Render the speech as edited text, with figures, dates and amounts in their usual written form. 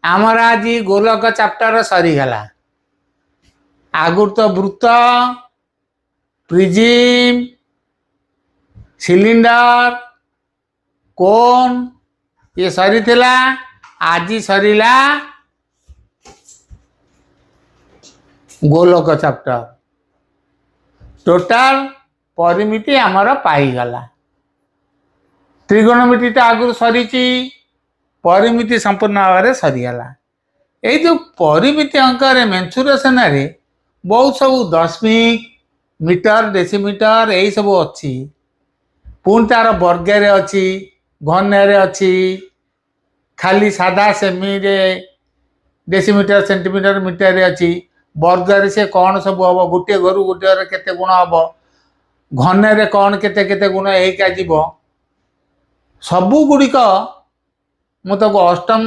आमर आज गोलक चैप्टर सरीगला। आगुर तो वृत्त, प्रिजिम, सिलिंडर, कोन ये सरी थिला। आज सरीला गोलक चैप्टर। टोटाल परिमिति आमर पाईगला। त्रिगोणमिति आगुर सरी, परिमिति संपूर्ण भाव में सरीगला। ये जो परिमिति अंक मेन्सुरेशन रे बहुत सब दशमिक मीटर डेसीमीटर यही सब अच्छी। पुणी तार वर्गे अच्छी, घन अच्छी, खाली सादा सेमी रे डेसीमीटर सेंटीमीटर मीटर अच्छी। वर्ग से कौन सब हम गोटे घर गोटे केते गुण हम, घन रे कौन केते केते गुण एक सबू गुड़िक मुझे अष्टम